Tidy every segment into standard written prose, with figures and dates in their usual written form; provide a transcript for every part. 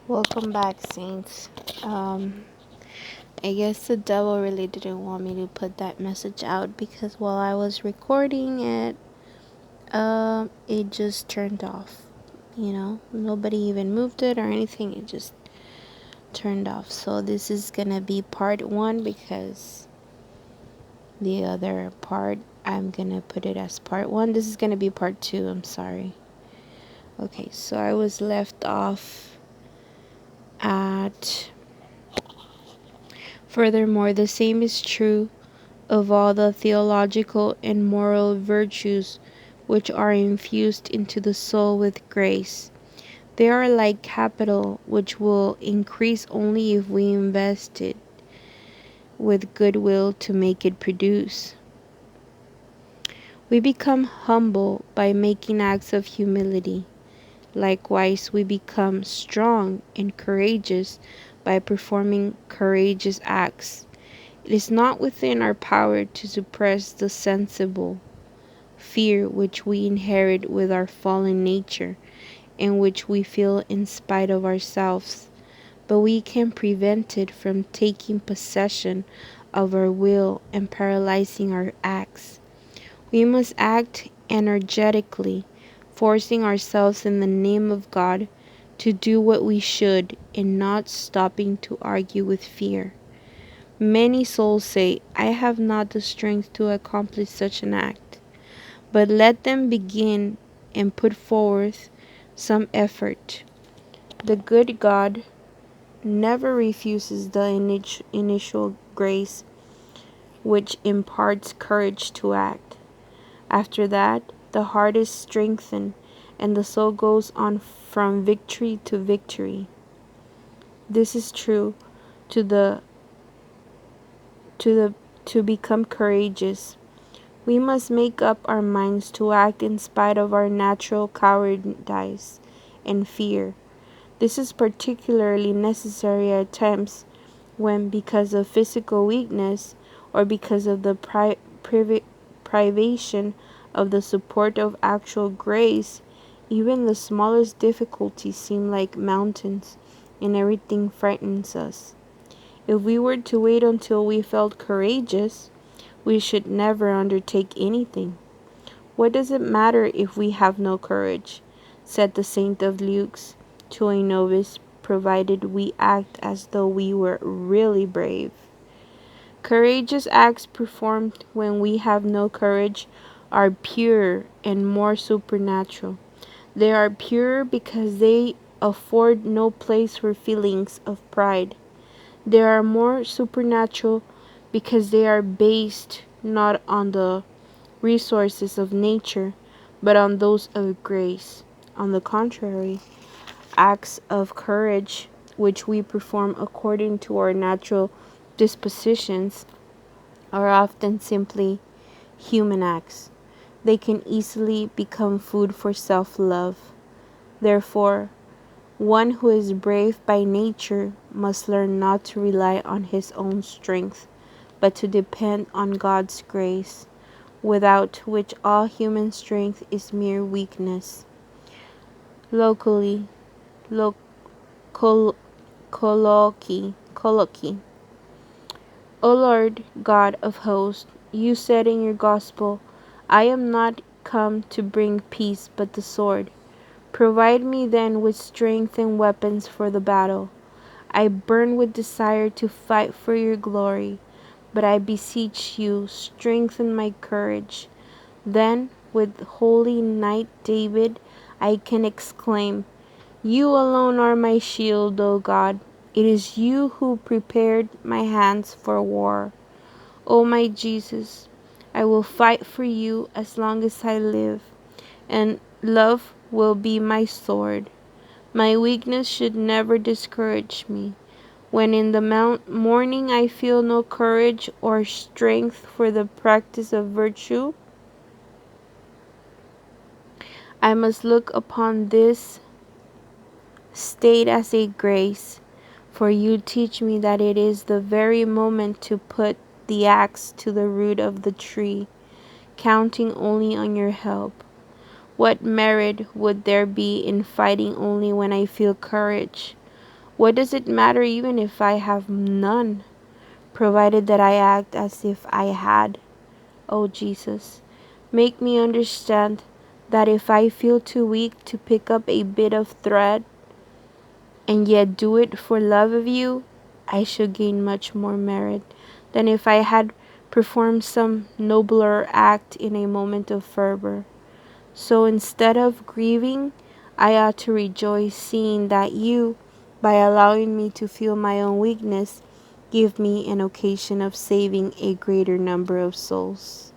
Welcome back, Saints. I guess the devil really didn't want me to put that message out because while I was recording it, it just turned off. Nobody even moved it or anything. It just turned off. So this is gonna be part one because the other part I'm gonna put it as part one. This is gonna be part two. I'm sorry. Okay, so I was left off at. Furthermore, the same is true of all the theological and moral virtues which are infused into the soul with grace. They are like capital which will increase only if we invest it with goodwill to make it produce. We become humble by making acts of humility. Likewise, we become strong and courageous by performing courageous acts. It is not within our power to suppress the sensible fear which we inherit with our fallen nature and which we feel in spite of ourselves, but we can prevent it from taking possession of our will and paralyzing our acts. We must act energetically, forcing ourselves in the name of God to do what we should and not stopping to argue with fear. Many souls say, I have not the strength to accomplish such an act, but let them begin and put forth some effort. The good God never refuses the initial grace which imparts courage to act. After that, the heart is strengthened and the soul goes on from victory to victory. This is true to the to become courageous. We must make up our minds to act in spite of our natural cowardice and fear. This is particularly necessary at times when, because of physical weakness or because of the privation of the support of actual grace, even the smallest difficulties seem like mountains and everything frightens us. If we were to wait until we felt courageous, we should never undertake anything. What does it matter if we have no courage? Said the Saint of Leux to a novice, provided we act as though we were really brave. Courageous acts performed when we have no courage are purer and more supernatural. They are purer because they afford no place for feelings of pride. They are more supernatural because they are based not on the resources of nature, but on those of grace. On the contrary, acts of courage, which we perform according to our natural dispositions, are often simply human acts. They can easily become food for self-love. Therefore, one who is brave by nature must learn not to rely on his own strength, but to depend on God's grace, without which all human strength is mere weakness. Locally, lo, colloquy. O Lord God of hosts, you said in your gospel, I am not come to bring peace but the sword. Provide me then with strength and weapons for the battle. I burn with desire to fight for your glory, but I beseech you, strengthen my courage. Then, with holy knight David, I can exclaim, you alone are my shield, O God. It is you who prepared my hands for war. O my Jesus, I will fight for you as long as I live, and love will be my sword. My weakness should never discourage me. When in the morning I feel no courage or strength for the practice of virtue, I must look upon this state as a grace, for you teach me that it is the very moment to put the axe to the root of the tree, counting only on your help. What merit would there be in fighting only when I feel courage? What does it matter even if I have none, provided that I act as if I had? Oh Jesus, make me understand that if I feel too weak to pick up a bit of thread, and yet do it for love of you, I should gain much more merit than if I had performed some nobler act in a moment of fervor. So instead of grieving, I ought to rejoice, seeing that you, by allowing me to feel my own weakness, give me an occasion of saving a greater number of souls.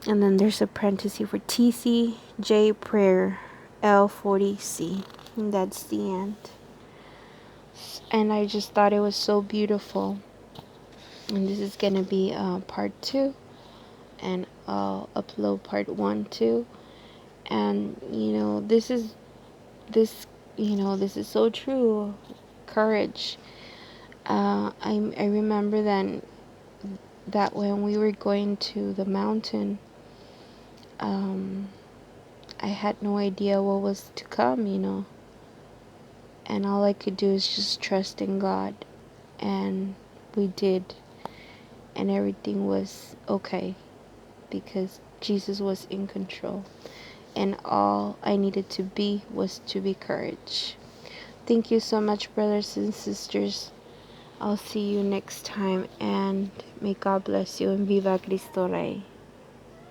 And then there's a parenthesis for TCJ prayer L40C. And that's the end. And I just thought it was so beautiful. And this is gonna be part 2, and I'll upload part 1 too. And this is so true. Courage. I remember then that when we were going to the mountain, I had no idea what was to come, and all I could do is just trust in God, and we did, and everything was okay because Jesus was in control, and all I needed to be was to be courage. Thank you so much, brothers and sisters. I'll see you next time, and may God bless you, and Viva Cristo Rey.